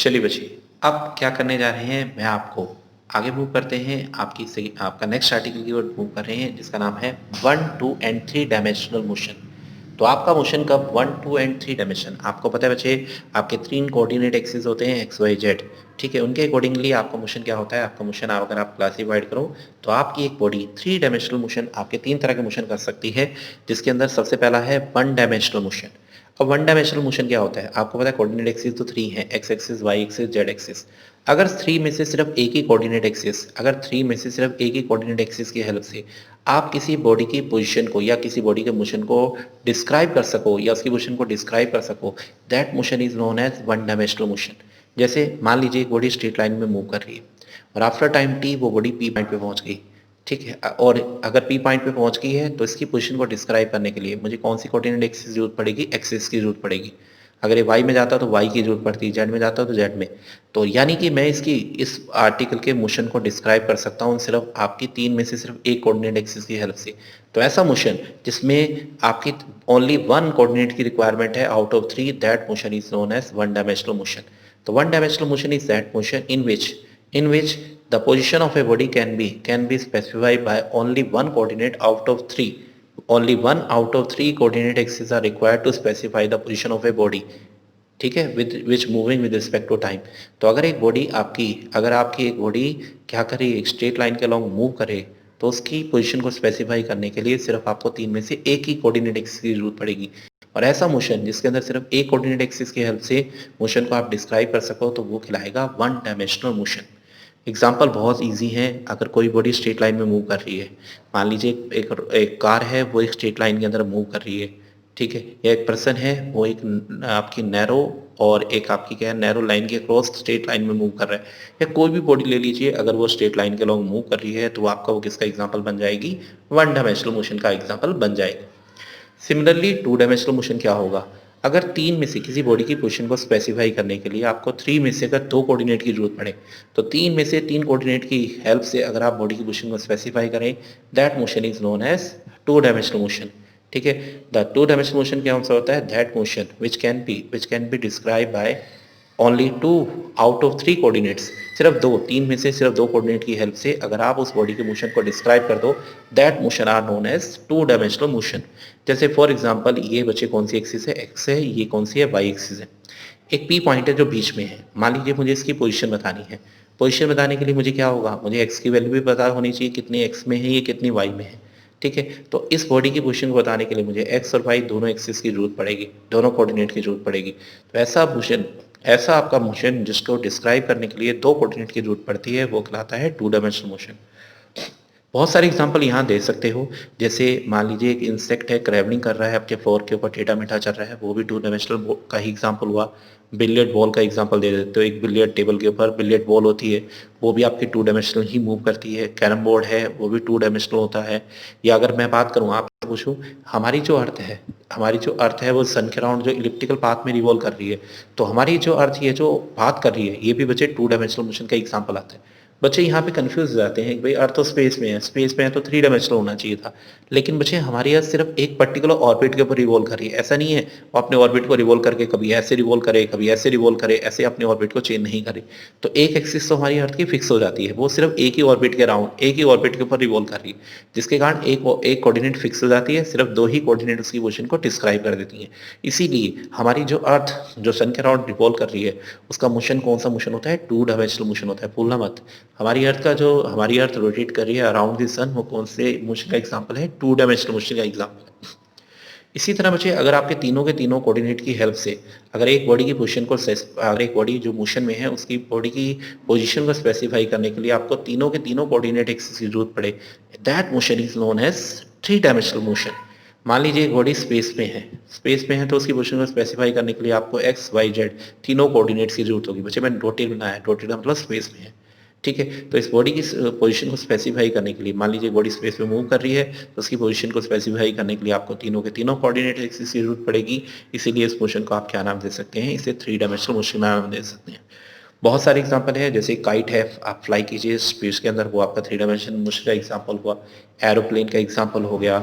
चलिए बच्चे, अब क्या करने जा रहे हैं मैं आपको आगे मूव करते हैं आपका नेक्स्ट आर्टिकल की ओर मूव कर रहे हैं जिसका नाम है 1, 2 एंड 3 डायमेंशनल मोशन। तो आपका मोशन कब 1, 2 एंड 3 डायमेंशन आपको पता है बच्चे, आपके 3 कोऑर्डिनेट एक्सिस होते हैं एक्स वाई जेड। ठीक है, उनके अकॉर्डिंगली आपका मोशन क्या होता है, आपका मोशन अगर आप क्लासिफाइड करो तो आपकी एक बॉडी 3 डायमेंशनल मोशन आपके 3 तरह के मोशन कर सकती है, जिसके अंदर सबसे पहला है 1 डायमेंशनल मोशन। अब 1 डायमेंशनल मोशन क्या होता है, आपको पता है कोऑर्डिनेट एक्सिस तो 3 है, X axis, Y axis, Z axis. अगर 3 में से सिर्फ एक ही कोऑर्डिनेट एक्सिस अगर 3 में से सिर्फ एक ही कोऑर्डिनेट एक्सिस की हेल्प से आप किसी बॉडी की पोजीशन को या किसी बॉडी के मोशन को डिस्क्राइब कर सको या उसकी पोजीशन को डिस्क्राइब कर सको, that motion is known as 1 dimensional motion. जैसे मान लीजिए एक बॉडी स्ट्रेट लाइन में मूव कर रही है और आफ्टर टाइम टी वो बॉडी पी पॉइंट पे पहुंच गई। ठीक है, और अगर पी पॉइंट पे पहुंच गई है तो इसकी पोजीशन को डिस्क्राइब करने के लिए मुझे कौन सी कोऑर्डिनेट एक्सिस की जरूरत पड़ेगी, एक्सिस की जरूरत पड़ेगी। अगर ये वाई में जाता तो वाई की जरूरत पड़ती है, जेड में जाता तो जेड में। तो यानी कि मैं इस आर्टिकल के मोशन को डिस्क्राइब कर सकता हूँ सिर्फ आपकी 3 में से सिर्फ एक कोऑर्डिनेट एक्सिस की हेल्प से। तो ऐसा मोशन जिसमें आपकी ओनली 1 कोऑर्डिनेट की रिक्वायरमेंट है out of 3, that motion is known as 1 dimensional motion. तो 1 dimensional motion is that motion in which the position of a body can be specified by only one coordinate out of three. Only one out of three coordinate axes are required to specify the position of a body. ठीक है, with which moving with respect to time. तो अगर आपकी एक body क्या करे, एक straight line के अलॉन्ग मूव करे, तो उसकी पोजीशन को स्पेसिफाई करने के लिए सिर्फ आपको 3 में से एक ही कोऑर्डिनेट एक्सिस की जरूरत पड़ेगी। और ऐसा मोशन जिसके अंदर सिर्फ एक कोऑर्डिनेट एक्सिस की हेल्प से मोशन को आप डिस्क्राइब कर सको तो वो कहलाएगा 1 डायमेंशनल मोशन। एग्जाम्पल बहुत इजी है। अगर कोई बॉडी स्ट्रेट लाइन में मूव कर रही है, मान लीजिए एक कार है, वो एक स्ट्रेट लाइन के अंदर मूव कर रही है। ठीक है, या एक पर्सन है, वो आपकी नैरो और एक आपकी क्या है नैरो लाइन के क्रॉस स्ट्रेट लाइन में मूव कर रहा है। या कोई भी बॉडी ले लीजिए, अगर वो स्ट्रेट लाइन के लॉन्ग मूव कर रही है तो आपका वो किसका एग्जाम्पल बन जाएगी, 1 डायमेंशनल मोशन का एग्जाम्पल बन जाएगी। सिमिलरली 2 डायमेंशनल मोशन क्या होगा, अगर 3 में से किसी बॉडी की पोजीशन को स्पेसिफाई करने के लिए आपको 3 में से अगर 2 कोऑर्डिनेट की जरूरत पड़े, तो 3 में से 3 कोऑर्डिनेट की हेल्प से अगर आप बॉडी की पोजीशन को स्पेसिफाई करें, that motion is known as 2 dimensional motion. ठीक है, द 2 डायमेंशनल मोशन क्या होता है, that motion which can be describe by only 2 out of 3 coordinates. सिर्फ 2, 3 में से सिर्फ 2 कोऑर्डिनेट की हेल्प से अगर आप उस बॉडी के मोशन को डिस्क्राइब कर दो, that motion are known as 2 dimensional motion. जैसे फॉर एग्जांपल ये बच्चे कौन सी एक्सिस है, एक्स है, ये कौन सी है, वाई एक्सिस है। एक पी पॉइंट है जो बीच में है, मान लीजिए मुझे इसकी पोजीशन बतानी है। पोजीशन बताने के लिए मुझे क्या होगा, मुझे एक्स की वैल्यू भी पता होनी चाहिए, कितनी एक्स में है ये, कितनी वाई में है। ठीक है, तो इस बॉडी की पोजीशन को बताने के लिए मुझे एक्स और वाई दोनों एक्सिस की जरूरत पड़ेगी, दोनों कोऑर्डिनेट की जरूरत पड़ेगी। तो ऐसा आपका मोशन जिसको डिस्क्राइब करने के लिए 2 कोऑर्डिनेट की जरूरत पड़ती है, वो कहलाता है 2 डायमेंशनल मोशन। बहुत सारे एग्जाम्पल यहाँ दे सकते हो। जैसे मान लीजिए एक इंसेक्ट है, क्रैवलिंग कर रहा है आपके फ्लोर के ऊपर, टेढ़ा मेढ़ा चल रहा है, वो भी 2 डायमेंशनल का ही एग्जाम्पल हुआ। बिलियर्ड बॉल का एग्जाम्पल दे देते हो, एक बिलियर्ड टेबल के ऊपर बिलियर्ड बॉल होती है, वो भी आपकी 2 डायमेंशनल ही मूव करती है। कैरम बोर्ड है, वो भी 2 डायमेंशनल होता है। या अगर मैं बात करूँ, आपसे पूछूं, हमारी जो अर्थ है वो सन के अराउंड जो इलिप्टिकल पाथ में रिवॉल्व कर रही है, तो हमारी जो अर्थ ये जो बात कर रही है, ये भी बच्चे 2 डायमेंशनल मोशन का एग्जाम्पल आता है। बच्चे यहाँ पे कंफ्यूज हो जाते हैं कि भाई अर्थ तो स्पेस में है तो 3 डायमेंशनल होना चाहिए था। लेकिन बच्चे हमारी अर्थ सिर्फ एक पर्टिकुलर ऑर्बिट के ऊपर रिवॉल्व कर रही है, ऐसा नहीं है वो अपने ऑर्बिट को रिवॉल्व करके कभी ऐसे रिवॉल्व करे, कभी ऐसे रिवॉल्व करे, ऐसे अपने ऑर्बिट को चेंज नहीं करे। तो एक एक्सिस तो हमारी अर्थ की फिक्स हो जाती है, वो सिर्फ एक ही ऑर्बिट के अराउंड, एक ही ऑर्बिट के ऊपर रिवॉल्व कर रही है, जिसके कारण एक कोऑर्डिनेट फिक्स हो जाती है, सिर्फ 2 ही कोऑर्डिनेट उसकी पोजीशन को डिस्क्राइब कर देती हैं। इसीलिए हमारी जो अर्थ जो सन के अराउंड रिवॉल्व कर रही है, उसका मोशन कौन सा मोशन होता है, 2 डायमेंशनल मोशन होता है। भूलना मत, हमारी अर्थ रोटेट कर रही है अराउंड द सन, वो कौन से मोशन का एग्जांपल है, 2 डायमेंशनल मोशन का एग्जांपल है। इसी तरह बच्चे अगर आपके तीनों के तीनों कोऑर्डिनेट की हेल्प से अगर एक बॉडी की पोजीशन को अगर एक बॉडी जो मोशन में है उसकी बॉडी की पोजीशन को स्पेसिफाई करने के लिए आपको तीनों के तीनों कोऑर्डिनेट एक्सिस की जरूरत पड़े, that motion is known as 3 dimensional motion. मान लीजिए एक बॉडी स्पेस में है तो उसकी पोजीशन को स्पेसिफाई करने के लिए आपको एक्स वाई जेड तीनों कोऑर्डिनेट्स की जरूरत होगी। बच्चे मैंने डॉटेड बनाया है, डॉटेड का मतलब स्पेस में है। ठीक है, तो इस बॉडी की पोजीशन को स्पेसिफाई करने के लिए मान लीजिए बॉडी स्पेस में मूव कर रही है, तो उसकी पोजीशन को स्पेसिफाई करने के लिए आपको तीनों के तीनों कोऑर्डिनेट एक्सिस की जरूरत पड़ेगी। इसीलिए इस मोशन को आप क्या नाम दे सकते हैं, इसे 3 डायमेंशनल मोशन नाम दे सकते हैं। बहुत सारे एग्जांपल है, जैसे काइट है, आप फ्लाई कीजिए स्पेस के अंदर, वो आपका 3 डायमेंशनल मोशन का एग्जांपल हुआ। एरोप्लेन का एग्जांपल हो गया,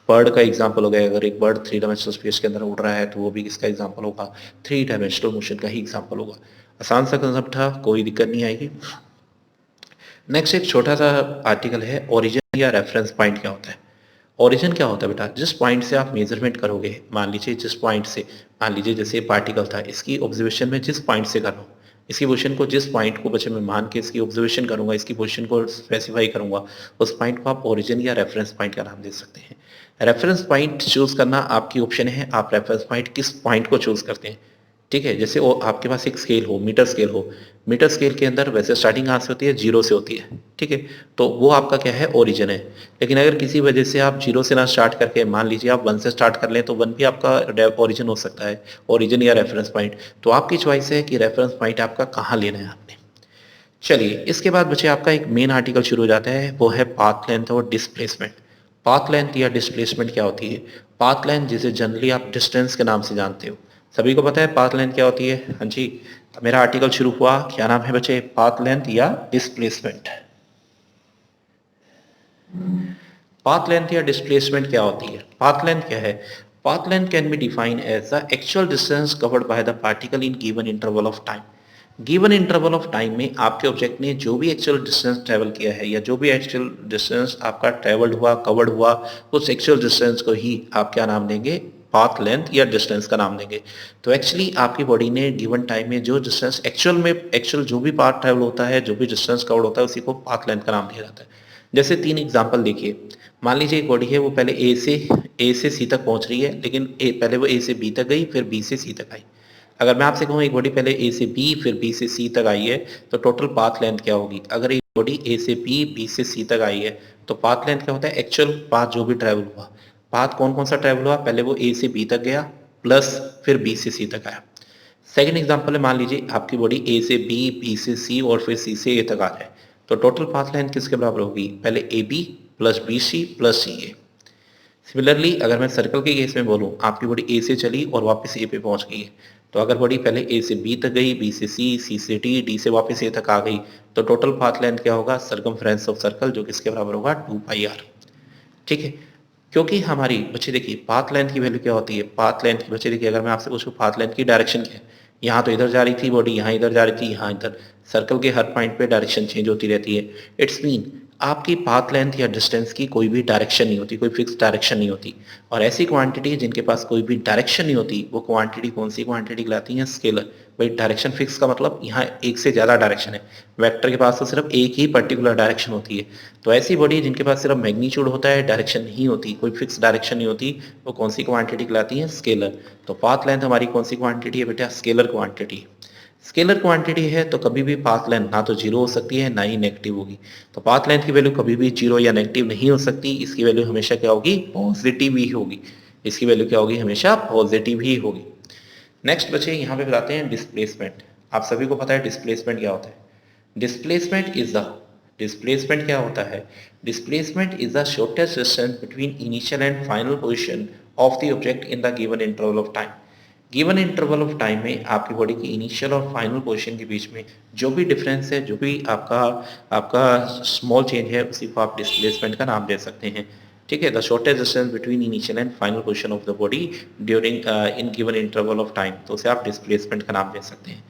बर्ड का एग्जांपल हो गया, अगर एक बर्ड 3 डायमेंशनल स्पेस के अंदर उड़ रहा है तो वो भी किसका एग्जांपल होगा, 3 डायमेंशनल मोशन का ही एग्जांपल होगा। आसान सा कंसेप्ट था, कोई दिक्कत नहीं आएगी। नेक्स्ट एक छोटा सा आर्टिकल है, ओरिजिन या रेफरेंस पॉइंट क्या होता है। ओरिजिन क्या होता है बेटा, जिस पॉइंट से आप मेजरमेंट करोगे, मान लीजिए जिस पॉइंट से, मान लीजिए जैसे पार्टिकल था, इसकी ऑब्जर्वेशन में जिस पॉइंट से कर रहा हूँ, इसकी पोजीशन को, जिस पॉइंट को बच्चे मैं मान के इसकी ऑब्जर्वेशन करूंगा, इसकी पोजीशन को स्पेसिफाई करूंगा, उस पॉइंट को आप ओरिजिन या रेफरेंस पॉइंट का नाम दे सकते हैं। रेफरेंस पॉइंट चूज करना आपकी ऑप्शन है, आप रेफरेंस पॉइंट किस पॉइंट को चूज करते हैं। ठीक है, जैसे वो आपके पास एक स्केल हो, मीटर स्केल हो, मीटर स्केल के अंदर वैसे स्टार्टिंग कहाँ से होती है, जीरो से होती है। ठीक है, तो वो आपका क्या है, ओरिजिन है। लेकिन अगर किसी वजह से आप जीरो से ना स्टार्ट करके, मान लीजिए आप वन से स्टार्ट कर लें, तो वन भी आपका ओरिजिन हो सकता है, ओरिजिन या रेफरेंस पॉइंट। तो आपकी चॉइस है कि रेफरेंस पॉइंट आपका कहाँ लेना है आपने। चलिए, इसके बाद बच्चे आपका एक मेन आर्टिकल शुरू हो जाता है, वो है पाथ लेंथ और डिस्प्लेसमेंट। पाथ लेंथ या डिस्प्लेसमेंट क्या होती है। पाथ लेंथ जिसे जनरली आप डिस्टेंस के नाम से जानते हो, सभी को पता है पाथ लेंथ क्या होती है। हाँ जी, मेरा आर्टिकल शुरू हुआ, क्या नाम है बच्चे, पाथ लेंथ या डिस्प्लेसमेंट। पाथ लेंथ या डिस्प्लेसमेंट क्या होती है। पाथ लेंथ क्या है, path length can be defined as the actual distance covered by the particle in given interval of time. Given interval of time में आपके ऑब्जेक्ट ने जो भी एक्चुअल डिस्टेंस ट्रेवल किया है, या जो भी एक्चुअल डिस्टेंस आपका ट्रेवल्ड हुआ, कवर्ड हुआ, उस एक्चुअल डिस्टेंस को ही आप क्या नाम देंगे, पाथ लेंथ या डिस्टेंस का नाम देंगे। तो एक्चुअली आपकी बॉडी ने गिवन टाइम में जो डिस्टेंस एक्चुअल जो भी पाथ ट्रेवल होता है, जो भी डिस्टेंस कवर्ड होता है, उसी को पाथ लेंथ का नाम दिया जाता है। जैसे तीन एग्जांपल देखिए, मान लीजिए एक बॉडी है, वो पहले ए से सी तक पहुंच रही है, लेकिन पहले वो ए से बी तक गई, फिर बी से सी तक आई। अगर मैं आपसे कहूँ एक बॉडी पहले ए से बी फिर बी से सी तक आई है, तो टोटल पाथ लेंथ क्या होगी। अगर एक बॉडी ए से बी से सी तक आई है, तो पाथ लेंथ क्या होता है, एक्चुअल पाथ जो भी ट्रैवल हुआ। पाथ कौन कौन सा ट्रैवल हुआ, पहले वो ए से बी तक गया, प्लस फिर बी से सी तक आया। सेकेंड एग्जाम्पल है, मान लीजिए आपकी बॉडी ए से बी से सी और फिर सी से ए तक आ जाए, तो टोटल पाथ लेंथ किसके बराबर होगी, पहले A B plus B C plus C A. Similarly अगर मैं सर्कल के केस में बोलूं, आपकी बॉडी ए से चली और वापस ए पे पहुंच गई है, तो अगर बॉडी पहले ए से बी तक गई, बी से सी से डी से वापस ए तक आ गई, तो टोटल पाथ लेंथ क्या होगा, सर्कमफ्रेंस ऑफ सर्कल, जो किसके बराबर होगा, 2πr। ठीक है, क्योंकि हमारी बच्चे देखिए पाथ लेंथ की वैल्यू क्या होती है, पाथ लेंथ की बच्चे देखिए, अगर मैं आपसे पूछूं पाथ लेंथ की डायरेक्शन क्या है, यहाँ तो इधर जा रही थी बॉडी, यहाँ इधर जा रही थी, यहाँ इधर, सर्कल के हर पॉइंट पे डायरेक्शन चेंज होती रहती है। इट्स मीन आपकी पाथ लेंथ या डिस्टेंस की कोई भी डायरेक्शन नहीं होती, कोई फिक्स डायरेक्शन नहीं होती। और ऐसी क्वांटिटी जिनके पास कोई भी डायरेक्शन नहीं होती, वो क्वांटिटी कौन सी क्वांटिटी कहलाती है, स्केलर। भाई डायरेक्शन फिक्स का मतलब यहाँ एक से ज़्यादा डायरेक्शन है, वेक्टर के पास तो सिर्फ एक ही पर्टिकुलर डायरेक्शन होती है। तो ऐसी बॉडी जिनके पास सिर्फ मैग्नीट्यूड होता है, डायरेक्शन नहीं होती, कोई फिक्स डायरेक्शन नहीं होती, वो कौन सी क्वांटिटी कहलाती है, स्केलर। तो पाथ लेंथ हमारी कौन सी क्वांटिटी है बेटा, स्केलर क्वांटिटी। स्केलर क्वांटिटी है तो कभी भी पाथ लेंथ ना तो जीरो हो सकती है, ना ही नेगेटिव होगी। तो पाथ लेंथ की वैल्यू कभी भी जीरो या नेगेटिव नहीं हो सकती, इसकी वैल्यू हमेशा क्या होगी, पॉजिटिव ही होगी। इसकी वैल्यू क्या होगी, हमेशा पॉजिटिव ही होगी। नेक्स्ट बच्चे यहाँ पे बताते हैं डिस्प्लेसमेंट। आप सभी को पता है डिस्प्लेसमेंट क्या होता है। डिस्प्लेसमेंट इज द डिस्प्लेसमेंट क्या होता है, displacement is the shortest distance between initial and final position of the object in the given interval of time. Given interval of time में आपकी बॉडी की इनिशियल और फाइनल पोजीशन के बीच में जो भी डिफरेंस है, जो भी आपका आपका स्मॉल चेंज है, उसी को आप डिस्प्लेसमेंट का नाम दे सकते हैं। ठीक है, the shortest distance between initial and final position of the body during in given interval of time, तो उसे आप डिस्प्लेसमेंट का नाम दे सकते हैं।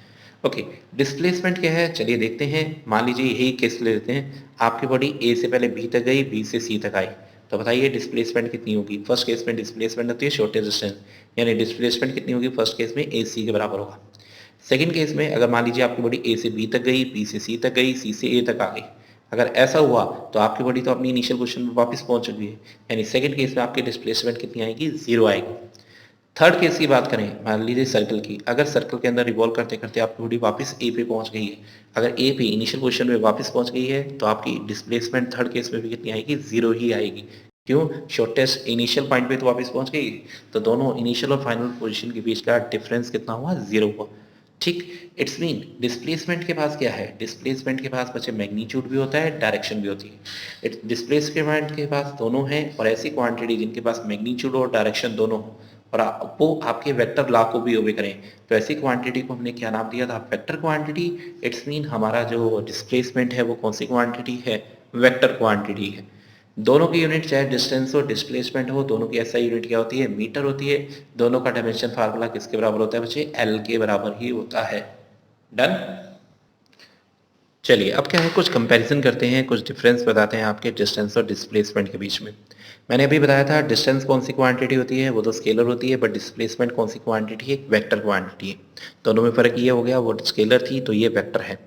ओके, डिस्प्लेसमेंट क्या है, चलिए देखते हैं। मान लीजिए यही केस ले लेते हैं, आपकी बॉडी ए से पहले बी तक गई, बी से सी तक आई, तो बताइए डिस्प्लेसमेंट कितनी होगी। फर्स्ट केस में डिस्प्लेसमेंट होती है शॉर्टेस्ट डिस्टेंस, यानी डिस्प्लेसमेंट कितनी होगी, फर्स्ट केस में ए सी के बराबर होगा। सेकंड केस में अगर मान लीजिए आपकी बॉडी ए से बी तक गई, बी से सी तक गई, सी से ए तक आ गई, अगर ऐसा हुआ तो आपकी बॉडी तो अपनी इनिशियल पोजीशन में वापस पहुंच चुकी है, यानी सेकंड केस में आपकी डिस्प्लेसमेंट कितनी आएगी, जीरो आएगी। थर्ड केस की बात करें, मान लीजिए सर्कल की, अगर सर्कल के अंदर रिवॉल्व करते करते आपकी बॉडी वापस ए पे पहुंच गई है, अगर ए पे इनिशियल पोजीशन में वापस पहुंच गई है, तो आपकी डिस्प्लेसमेंट थर्ड केस में भी कितनी आएगी, जीरो ही आएगी। क्यों, शॉर्टेस्ट इनिशियल पॉइंट पे तो वापस पहुंच गई, तो दोनों इनिशियल और फाइनल पोजीशन के बीच का डिफरेंस कितना हुआ, जीरो हुआ। ठीक, इट्स मीन डिस्प्लेसमेंट के पास क्या है, डिस्प्लेसमेंट के पास बच्चे मैग्नीट्यूड भी होता है, डायरेक्शन भी होती है। डिस्प्लेसमेंट के पास दोनों है, और ऐसी क्वांटिटी जिनके पास मैग्नीट्यूड और डायरेक्शन दोनों हो, और वो आपके वेक्टर लॉ को भी ओबे करें, तो ऐसी क्वांटिटी को हमने क्या नाम दिया था, वेक्टर क्वांटिटी। इट्स मीन हमारा जो डिस्प्लेसमेंट है वो कौन सी क्वांटिटी है, वेक्टर क्वांटिटी है। दोनों की यूनिट चाहे डिस्टेंस हो, डिस्प्लेसमेंट हो, दोनों की ऐसा यूनिट क्या होती है, मीटर होती है। दोनों का डायमेंशन फार्मूला किसके बराबर होता है बच्चे, एल के बराबर ही होता है। डन। चलिए अब क्या है, कुछ कंपैरिजन करते हैं, कुछ डिफरेंस बताते हैं आपके डिस्टेंस और डिस्प्लेसमेंट के बीच में। मैंने अभी बताया था डिस्टेंस कौन सी क्वांटिटी होती है, वो तो स्केलर होती है, बट डिस्प्लेसमेंट कौन सी क्वांटिटी है, एक वेक्टर क्वांटिटी है। दोनों में फ़र्क ये हो गया, वो स्केलर थी तो ये वेक्टर है।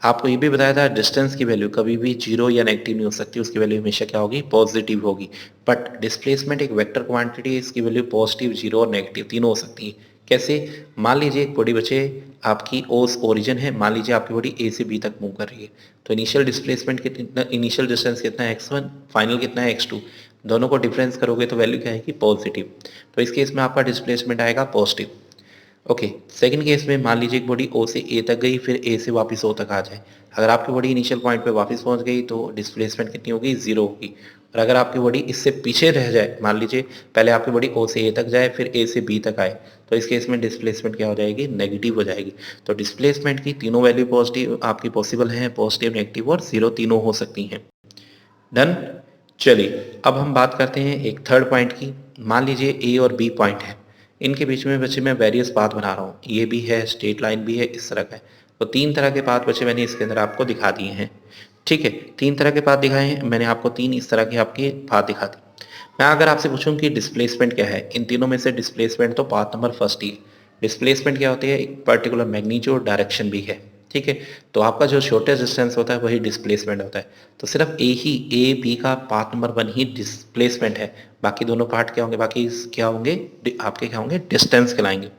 आपको ये भी बताया था डिस्टेंस की वैल्यू कभी भी जीरो या नेगेटिव नहीं हो सकती, उसकी वैल्यू हमेशा क्या होगी, पॉजिटिव होगी। बट डिस्प्लेसमेंट एक वेक्टर क्वांटिटी है, इसकी वैल्यू पॉजिटिव, जीरो और नेगेटिव तीनों हो सकती है। कैसे? मान लीजिए एक बॉडी बचे, आपकी ओस ओरिजिन है, मान लीजिए आपकी बॉडी ए से बी तक मूव कर रही है, तो इनिशियल डिस्प्लेसमेंट कितना, इनिशियल डिस्टेंस कितना है x1, फाइनल कितना है x2, दोनों को डिफरेंस करोगे तो वैल्यू क्या आएगी, पॉजिटिव। तो इस केस में आपका डिस्प्लेसमेंट आएगा पॉजिटिव। ओके, सेकंड केस में मान लीजिए एक बॉडी ओ से ए तक गई, फिर ए से वापस ओ तक आ जाए। अगर आपकी बॉडी इनिशियल पॉइंट पे वापस पहुंच गई तो डिस्प्लेसमेंट कितनी होगी, जीरो होगी। और अगर आपकी बॉडी इससे पीछे रह जाए, मान लीजिए पहले आपकी बॉडी ओ से ए तक जाए, फिर ए से बी तक आए, तो इस केस में डिस्प्लेसमेंट क्या हो जाएगी, नेगेटिव हो जाएगी। तो डिस्प्लेसमेंट की तीनों वैल्यू पॉजिटिव आपकी पॉसिबल हैं, पॉजिटिव, नेगेटिव और जीरो तीनों हो सकती हैं। डन। चलिए अब हम बात करते हैं एक थर्ड पॉइंट की। मान लीजिए ए और बी पॉइंट है, इनके बीच में बच्चे मैं वेरियस पाथ बना रहा हूँ, ये भी है, स्ट्रेट लाइन भी है, इस तरह का है। तो तीन तरह के पाथ बच्चे मैंने इसके अंदर आपको दिखा दिए हैं। ठीक है, तीन तरह के पाथ दिखाए हैं मैंने आपको, तीन इस तरह के आपके पाथ दिखा दिए। मैं अगर आपसे पूछूं कि डिस्प्लेसमेंट क्या है, इन तीनों में से डिस्प्लेसमेंट तो पाथ नंबर फर्स्ट ही है। डिस्प्लेसमेंट क्या होती है, एक पर्टिकुलर मैग्नीट्यूड डायरेक्शन भी है। ठीक है, तो आपका जो शॉर्टेस्ट डिस्टेंस होता है वही डिस्प्लेसमेंट होता है। तो सिर्फ ए बी का पाथ नंबर वन ही डिस्प्लेसमेंट है, बाकी दोनों पार्ट क्या होंगे, बाकी क्या होंगे, आपके क्या होंगे, डिस्टेंस कहलाएंगे।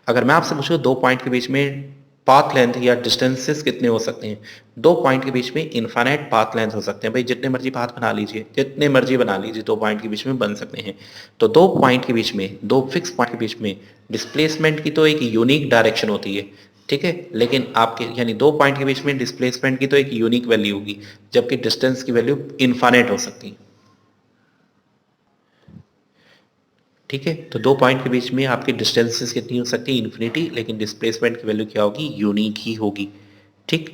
अगर मैं आपसे पूछूं दो पॉइंट के बीच में पाथ लेंथ या डिस्टेंसेस कितने हो सकते हैं, दो पॉइंट के बीच में इनफाइनाइट पाथ लेंथ हो सकते हैं। भाई जितने मर्जी पाथ बना लीजिए, जितने मर्जी बना लीजिए, दो पॉइंट के बीच में बन सकते हैं। तो दो पॉइंट के बीच में, दो फिक्स पॉइंट के बीच में डिस्प्लेसमेंट की तो एक यूनिक डायरेक्शन होती है। ठीक है, लेकिन आपके यानी दो पॉइंट के बीच में डिस्प्लेसमेंट की तो एक यूनिक वैल्यू होगी, जबकि डिस्टेंस की वैल्यू इनफाइनाइट हो सकती है। ठीक है, तो दो पॉइंट के बीच में आपकी डिस्टेंसेस कितनी हो सकती है, इन्फिनिटी, लेकिन डिस्प्लेसमेंट की वैल्यू क्या होगी, यूनिक ही होगी। ठीक,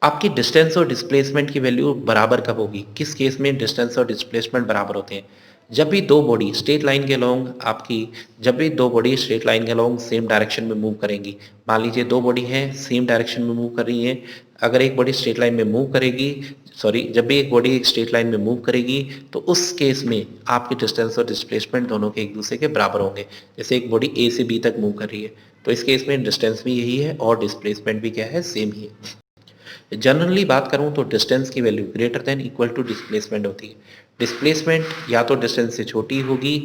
आपकी डिस्टेंस और डिस्प्लेसमेंट की वैल्यू बराबर कब होगी, किस केस में डिस्टेंस और डिस्प्लेसमेंट बराबर होते हैं, जब भी दो बॉडी स्ट्रेट लाइन के अलोंग आपकी, जब भी दो बॉडी स्ट्रेट लाइन के अलोंग सेम डायरेक्शन में मूव करेंगी। मान लीजिए दो बॉडी हैं सेम डायरेक्शन में मूव कर रही हैं, अगर एक बॉडी स्ट्रेट लाइन में मूव करेगी, सॉरी, जब भी एक बॉडी एक स्ट्रेट लाइन में मूव करेगी तो उस केस में आपकी डिस्टेंस और डिस्प्लेसमेंट दोनों के एक दूसरे के बराबर होंगे। जैसे एक बॉडी ए से बी तक मूव कर रही है, तो इस केस में डिस्टेंस भी यही है और डिस्प्लेसमेंट भी क्या है, सेम ही है। जनरली बात करूं तो डिस्टेंस की value greater than equal to displacement होती है। डिस्प्लेसमेंट या तो डिस्टेंस से छोटी होगी,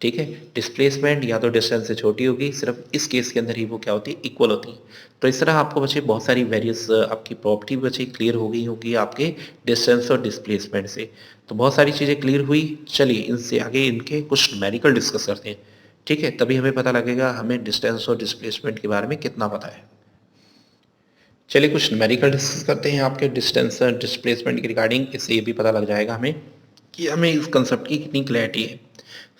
ठीक है, डिस्प्लेसमेंट या तो डिस्टेंस से छोटी होगी, सिर्फ इस केस के अंदर ही वो क्या होती है, इक्वल होती है। तो इस तरह आपको बच्चे बहुत सारी वेरियस आपकी प्रॉपर्टी बच्चे क्लियर हो गई होगी आपके डिस्टेंस और डिस्प्लेसमेंट से। तो बहुत सारी चीज़ें क्लियर हुई। चलिए इनसे आगे इनके कुछ न्यूमेरिकल डिस्कस करते हैं। ठीक है, तभी हमें पता लगेगा हमें डिस्टेंस और डिस्प्लेसमेंट के बारे में कितना पता है। चलिए कुछ न्यूमेरिकल डिस्कस करते हैं आपके डिस्टेंस डिस्प्लेसमेंट की रिगार्डिंग, इससे ये भी पता लग जाएगा हमें कि हमें इस कंसेप्ट की कितनी क्लैरिटी है।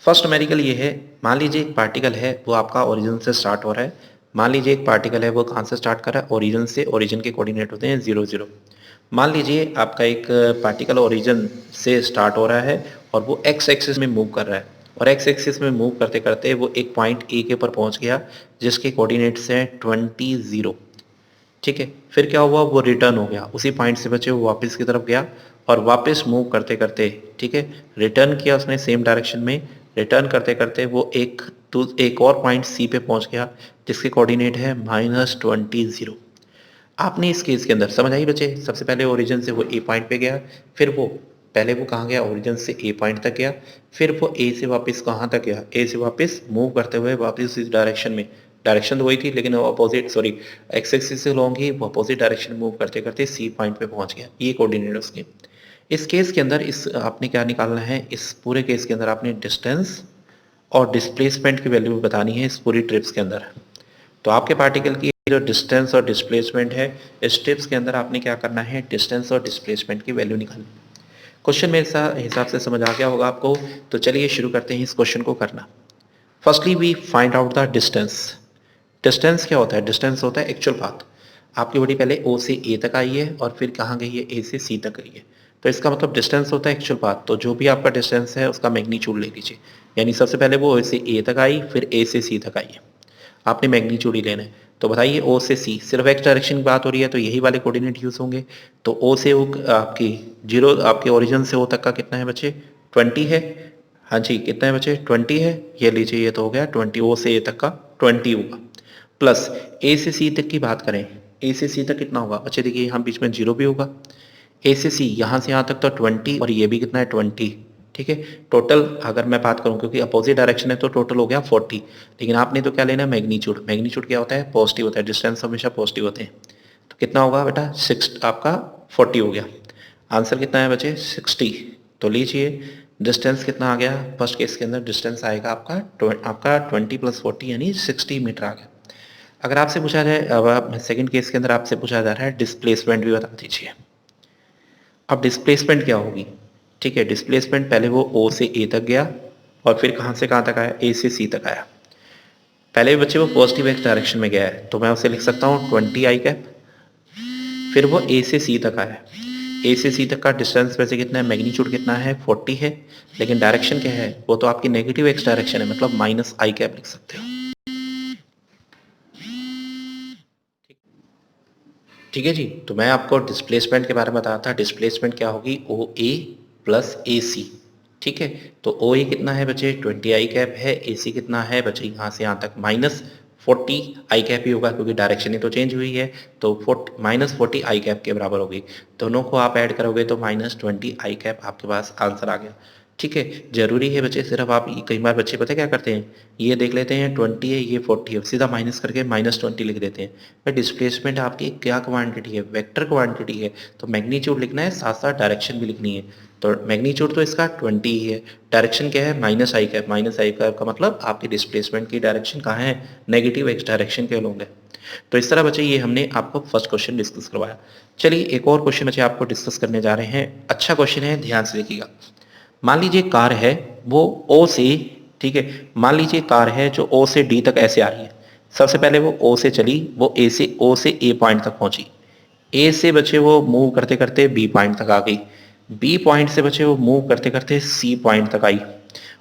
फर्स्ट न्यूमेरिकल ये है, मान लीजिए एक पार्टिकल है वो आपका ओरिजिन से स्टार्ट हो रहा है। मान लीजिए एक पार्टिकल है वो कहाँ से स्टार्ट कर रहा है, ओरिजिन से। ओरिजिन के कोऑर्डिनेट होते हैं 0 0। मान लीजिए आपका एक पार्टिकल ओरिजिन से स्टार्ट हो रहा है और वो एक्स एक्सिस में मूव कर रहा है, और एक्स एक्सिस में मूव करते करते वो एक पॉइंट ए के ऊपर पहुंच गया जिसके कोऑर्डिनेट्स हैं 20 0। ठीक है, फिर क्या हुआ, वो रिटर्न हो गया उसी पॉइंट से बचे, वो वापस की तरफ गया और वापस मूव करते करते, ठीक है, रिटर्न किया उसने सेम डायरेक्शन में। रिटर्न करते करते वो एक और पॉइंट सी पे पहुंच गया जिसके कोऑर्डिनेट है -20 0। आपने इस केस के अंदर समझ आई बच्चे, सबसे पहले ओरिजिन से वो ए पॉइंट पे गया, फिर वो पहले वो कहाँ गया, ओरिजिन से ए पॉइंट तक गया, फिर वो ए से वापस कहाँ तक गया, ए से वापस मूव करते हुए वापस इस डायरेक्शन में, डायरेक्शन तो वही थी लेकिन अपोजिट, सॉरी, एक्स एक्सिस से लॉन्ग ही वो अपोजिट डायरेक्शन मूव करते करते सी पॉइंट पे पहुंच गया। ये कोऑर्डिनेट उसके। इस केस के अंदर इस आपने क्या निकालना है, इस पूरे केस के अंदर आपने डिस्टेंस और डिस्प्लेसमेंट की वैल्यू बतानी है इस पूरी ट्रिप्स के अंदर। तो आपके पार्टिकल की जो डिस्टेंस और डिस्प्लेसमेंट है, इस ट्रिप्स के अंदर आपने क्या करना है, डिस्टेंस और डिस्प्लेसमेंट की वैल्यू निकालनी। क्वेश्चन मेरे हिसाब से समझ आ गया होगा आपको। तो चलिए शुरू करते हैं इस क्वेश्चन को करना। Firstly we find out the distance. Distance क्या होता है, डिस्टेंस होता है एक्चुअल पाथ। आपकी बॉडी पहले ओ से ए तक आई है और फिर कहाँ गई है, ए से सी तक गई है। तो इसका मतलब डिस्टेंस होता है एक्चुअल पाथ। तो जो भी आपका डिस्टेंस है उसका मैग्नीट्यूड ले लीजिए। यानी सबसे पहले वो ए से ए तक आई, फिर ए से सी तक आई है, आपने मैग्नीट्यूड ही लेना है। तो बताइए ओ से सी, सिर्फ एक्स डायरेक्शन की बात हो रही है तो यही वाले कोऑर्डिनेट यूज होंगे। तो ओ से ओ आपकी जीरो, आपके ओरिजिन से ओ तक का कितना है बच्चे, 20 है। हाँ जी, कितना है बच्चे, 20 है। ये लीजिए, ये तो हो गया 20, ओ से ए तक का 20 होगा। प्लस ए से सी तक की बात करें, ए से सी तक कितना होगा बच्चे, देखिए यहाँ बीच में जीरो भी होगा। ए से सी यहाँ से यहाँ तक तो 20, और ये भी कितना है 20, ठीक है। टोटल अगर मैं बात करूँ, क्योंकि अपोजिट डायरेक्शन है तो टोटल हो गया 40, लेकिन आपने तो क्या लेना है, मैग्नीट्यूड। मैग्नीट्यूड क्या होता है, पॉजिटिव होता है, डिस्टेंस हमेशा पॉजिटिव होते हैं। तो कितना होगा बेटा, 6 आपका 40 हो गया। आंसर कितना है बच्चे, 60। तो लीजिए डिस्टेंस कितना आ गया, फर्स्ट केस के अंदर डिस्टेंस आएगा आपका 20 + 40 यानी 60 मीटर आ गया। अगर आपसे पूछा जाए, अब सेकंड केस के अंदर आपसे पूछा जा रहा है डिस्प्लेसमेंट भी बता दीजिए। अब डिस्प्लेसमेंट क्या होगी, ठीक है। डिस्प्लेसमेंट पहले वो ओ से ए तक गया, और फिर कहाँ से कहाँ तक आया, ए से सी तक आया। पहले भी बच्चे वो पॉजिटिव एक्स डायरेक्शन में गया है, तो मैं उसे लिख सकता हूँ 20 आई कैप। फिर वो ए से सी तक आया, ए से सी तक का डिस्टेंस वैसे कितना है, मैग्नीट्यूड कितना है, 40 है, लेकिन डायरेक्शन क्या है, वो तो आपकी नेगेटिव एक्स डायरेक्शन है, मतलब माइनस आई कैप लिख सकते हो। ठीक है जी। तो मैं आपको डिस्प्लेसमेंट के बारे में बताया था, डिस्प्लेसमेंट क्या होगी, ओ ए प्लस ए सी, ठीक है। तो ओ ए कितना है बच्चे, 20 आई कैप है, ए सी कितना है बच्चे, यहाँ से यहाँ तक -40 आई कैप ही होगा, क्योंकि डायरेक्शन ही तो चेंज हुई है। तो -40 आई कैप के बराबर होगी। दोनों को आप ऐड करोगे तो -20 आई कैप आपके पास आंसर आ गया। ठीक है, जरूरी है बच्चे, सिर्फ आप, कई बार बच्चे पता है क्या करते हैं, ये देख लेते हैं 20 है, ये 40 है, सीधा माइनस करके -20 लिख देते हैं। पर डिस्प्लेसमेंट आपकी क्या क्वांटिटी है, वेक्टर क्वांटिटी है, तो मैग्नीट्यूड लिखना है, साथ साथ डायरेक्शन भी लिखनी है। तो मैग्नीट्यूड तो इसका 20 ही है, डायरेक्शन क्या है, माइनस आई कैप। माइनस आई कैप का मतलब आपकी डिस्प्लेसमेंट की डायरेक्शन कहाँ है, नेगेटिव एक्स डायरेक्शन के लोग हैं। तो इस तरह बच्चे ये हमने आपको फर्स्ट क्वेश्चन डिस्कस करवाया। चलिए एक और क्वेश्चन बच्चे आपको डिस्कस करने जा रहे हैं। अच्छा क्वेश्चन है, ध्यान से देखिएगा। मान लीजिए कार है, वो ओ से, ठीक है, मान लीजिए कार है जो ओ से डी तक ऐसे आ रही है। सबसे पहले वो ओ से चली, वो ओ से ए पॉइंट तक पहुंची। ए से बचे वो मूव करते करते बी पॉइंट तक आ गई। बी पॉइंट से बचे वो मूव करते करते सी पॉइंट तक आई,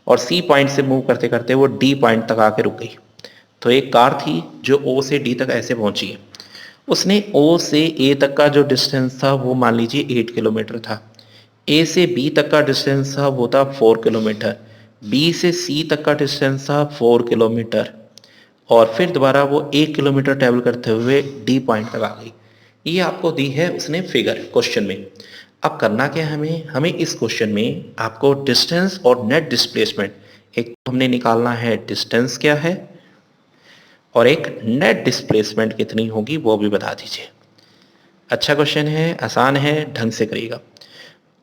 और सी पॉइंट से मूव करते करते वो डी पॉइंट तक आके रुक गई। तो एक कार थी जो ओ से डी तक ऐसे पहुंची है। उसने ओ से ए तक का जो डिस्टेंस था वो मान लीजिए 8 किलोमीटर था। ए से बी तक का डिस्टेंस था वो था 4 किलोमीटर। बी से सी तक का डिस्टेंस था 4 किलोमीटर। और फिर दोबारा वो 1 किलोमीटर ट्रेवल करते हुए डी पॉइंट तक आ गई। ये आपको दी है उसने फिगर क्वेश्चन में। अब करना क्या है हमें, हमें इस क्वेश्चन में आपको डिस्टेंस और नेट डिस्प्लेसमेंट, एक तो हमने निकालना है डिस्टेंस क्या है, और एक नेट डिस्प्लेसमेंट कितनी होगी वो भी बता दीजिए। अच्छा क्वेश्चन है, आसान है, ढंग से करिएगा।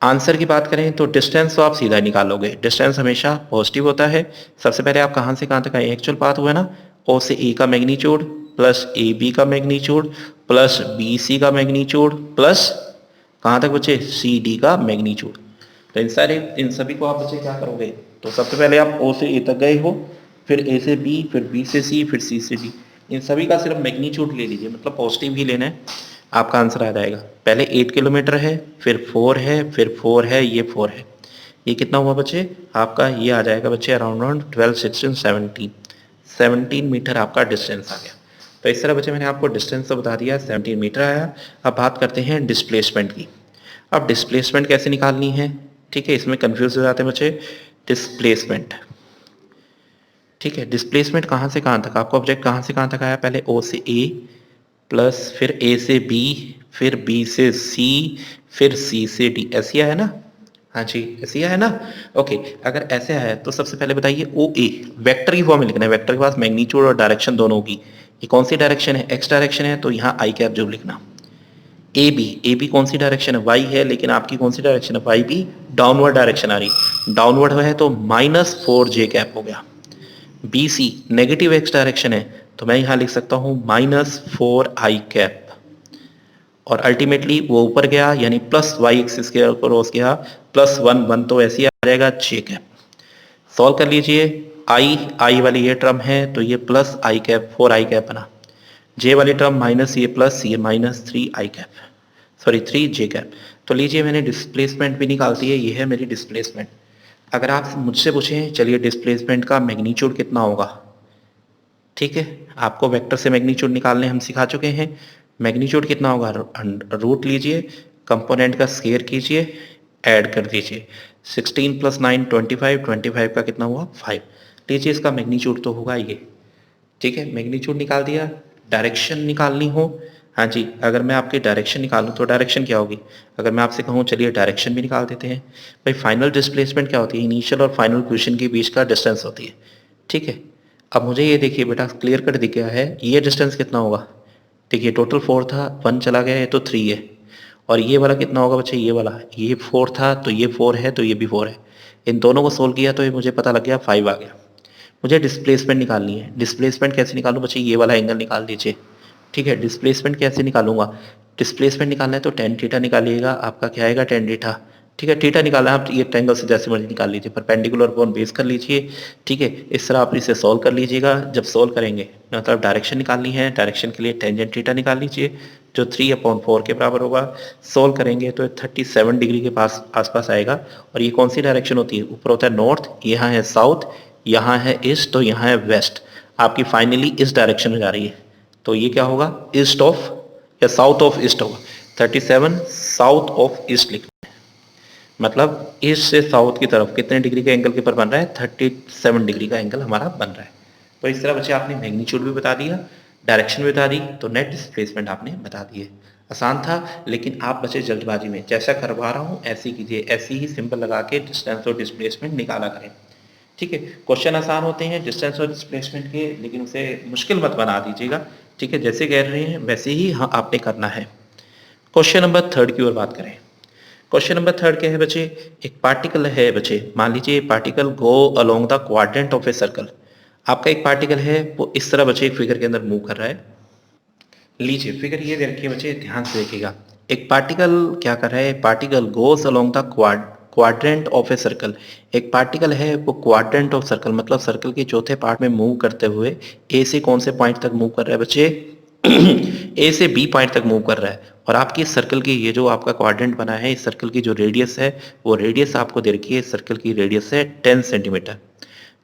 आंसर की बात करें तो डिस्टेंस तो आप सीधा ही निकालोगे, डिस्टेंस हमेशा पॉजिटिव होता है। सबसे पहले आप कहाँ से कहाँ तक आए, एक्चुअल पाथ हुआ ना, ओ से ए का मैग्नीट्यूड प्लस ए बी का मैग्नीट्यूड प्लस बी सी का मैग्नीट्यूड प्लस कहाँ तक बचे, सी डी का मैग्नीट्यूड। तो इन सभी को आप बच्चे क्या करोगे, तो सबसे पहले आप ओ से ए तक गए हो, फिर ए से बी, फिर बी से सी, फिर सी से डी। इन सभी का सिर्फ मैग्नीट्यूड ले लीजिए, मतलब पॉजिटिव ही लेना है, आपका आंसर आ जाएगा। पहले 8 किलोमीटर है, फिर 4 है, फिर 4 है, ये 4 है। ये कितना हुआ बच्चे, आपका ये आ जाएगा बच्चे अराउंड 12, 16, 17 मीटर आपका डिस्टेंस आ गया। तो इस तरह बच्चे मैंने आपको डिस्टेंस तो बता दिया, 17 मीटर आया। अब बात करते हैं डिस्प्लेसमेंट की। अब डिस्प्लेसमेंट कैसे निकालनी है, ठीक है, इसमें कंफ्यूज हो जाते हैं बच्चे। डिस्प्लेसमेंट, ठीक है, डिस्प्लेसमेंट कहाँ से कहाँ तक, आपको ऑब्जेक्ट कहाँ से कहाँ तक आया, पहले ओ से ए प्लस फिर ए से बी, फिर बी से सी, फिर सी से डी, ऐसी है ना, हाँ जी ऐसी है ना। ओके, अगर ऐसे है तो सबसे पहले बताइए ओ ए, वेक्टर की फॉर्म में लिखना है, वेक्टर के पास मैग्नीट्यूड और डायरेक्शन दोनों होगी। ये कौन सी डायरेक्शन है, एक्स डायरेक्शन है, तो यहाँ आई कैप जरूर लिखना। ए बी कौन सी डायरेक्शन है, वाई है, लेकिन आपकी कौन सी डायरेक्शन है, वाई भी डाउनवर्ड डायरेक्शन आ रही, डाउनवर्ड है तो -4 जे कैप हो गया। B C negative X direction है, तो मैं यहाँ लिख सकता हूँ -4 आई कैप। और अल्टीमेटली वो ऊपर गया यानी प्लस वाई एक्सिस के क्रॉस गया, +1 तो ऐसे ही आ जाएगा जे कैप। सॉल्व कर लीजिए, आई वाली ये टर्म है तो ये प्लस आई कैप, 4 आई कैप बना। जे वाली टर्म माइनस ये प्लस, ये -3 आई कैप, सॉरी 3 जे कैप। तो लीजिए मैंने डिस्प्लेसमेंट भी निकाल दी है, ये है मेरी डिस्प्लेसमेंट। अगर आप मुझसे पूछें चलिए डिस्प्लेसमेंट का मैग्नीट्यूड कितना होगा, ठीक है, आपको वेक्टर से मैग्नीट्यूड निकालने हम सिखा चुके हैं। मैग्नीट्यूड कितना होगा, रूट लीजिए, कंपोनेंट का स्क्वायर कीजिए, ऐड कर दीजिए। 16 + 9 25, 25 का कितना हुआ 5। लीजिए इसका मैग्नीट्यूड तो होगा ये। ठीक है, मैग्नीट्यूड निकाल दिया। डायरेक्शन निकालनी हो, हाँ जी, अगर मैं आपकी डायरेक्शन निकालूं तो डायरेक्शन क्या होगी, अगर मैं आपसे कहूँ चलिए डायरेक्शन भी निकाल देते हैं। भाई फाइनल डिस्प्लेसमेंट क्या होती है, इनिशियल और फाइनल पोजीशन के बीच का डिस्टेंस होती है। ठीक है, अब मुझे ये देखिए बेटा क्लियर कट दिख गया है, ये डिस्टेंस कितना होगा। देखिए टोटल 4 था, 1 चला गया है तो 3 है। और ये वाला कितना होगा बच्चे, ये वाला, ये 4 था तो ये 4 है तो ये भी 4 है। इन दोनों को सोल्व किया तो ये मुझे पता लग गया 5 आ गया। मुझे डिस्प्लेसमेंट निकालनी है। डिस्प्लेसमेंट कैसे निकालूं बच्चे, ये वाला एंगल निकाल दीजिए। ठीक है, डिस्प्लेसमेंट कैसे निकालूंगा, डिस्प्लेसमेंट निकालना है तो टेन थीटा निकालिएगा, आपका क्या आएगा टेन थीटा। ठीक है, थीटा निकालना है आप ये ट्रायंगल से जैसे मर्जी निकाल लीजिए, परपेंडिकुलर अपॉन बेस कर लीजिए। ठीक है, इस तरह आप इसे सॉल्व कर लीजिएगा। जब सॉल्व करेंगे मतलब डायरेक्शन निकालनी है, डायरेक्शन के लिए टेंजेंट थीटा निकाल लीजिए जो 3/4 के बराबर होगा। सॉल्व करेंगे तो 37 डिग्री के पास आसपास आएगा। और ये कौन सी डायरेक्शन होती है, ऊपर होता है नॉर्थ, यहाँ है साउथ, यहाँ है ईस्ट तो यहाँ है वेस्ट। आपकी फाइनली इस डायरेक्शन में जा रही है तो ये क्या होगा, ईस्ट ऑफ या साउथ ऑफ ईस्ट होगा। 37 साउथ ऑफ ईस्ट लिखना है, मतलब ईस्ट से साउथ की तरफ कितने डिग्री का एंगल के ऊपर बन रहा है, 37 डिग्री का एंगल हमारा बन रहा है। तो इस तरह बच्चे आपने मैग्नीट्यूड भी बता दिया, डायरेक्शन भी बता दी, तो नेट डिस्प्लेसमेंट आपने बता दिए। आसान था, लेकिन आप बच्चे जल्दबाजी में जैसा करवा रहा हूँ ऐसे ही कीजिए, ऐसे ही सिंपल लगा के डिस्टेंस और डिस्प्लेसमेंट निकाला करें। ठीक है, क्वेश्चन आसान होते हैं डिस्टेंस और डिस्प्लेसमेंट के, लेकिन उसे मुश्किल मत बना दीजिएगा। ठीक है, जैसे कह रहे हैं वैसे ही हाँ आपने करना है। क्वेश्चन नंबर 3 की ओर बात करें। क्वेश्चन नंबर 3 क्या है बच्चे, एक पार्टिकल है बच्चे, मान लीजिए particle go along the quadrant of a circle. आपका एक पार्टिकल है वो इस तरह बच्चे एक फिगर के अंदर मूव कर रहा है। लीजिए फिगर ये दे रखिए बच्चे, ध्यान से देखिएगा। एक पार्टिकल क्या कर रहा है, particle goes along the quadrant of a circle. एक पार्टिकल है वो क्वाड्रेंट ऑफ सर्कल मतलब सर्कल के चौथे पार्ट में मूव करते हुए ए से कौन से पॉइंट तक मूव कर रहा है बच्चे, ए से बी पॉइंट तक मूव कर रहा है। और आपकी इस सर्कल की ये जो आपका क्वाड्रेंट बना है, इस सर्कल की जो रेडियस है वो रेडियस आपको दे रखी है, सर्कल की रेडियस है 10 सेंटीमीटर।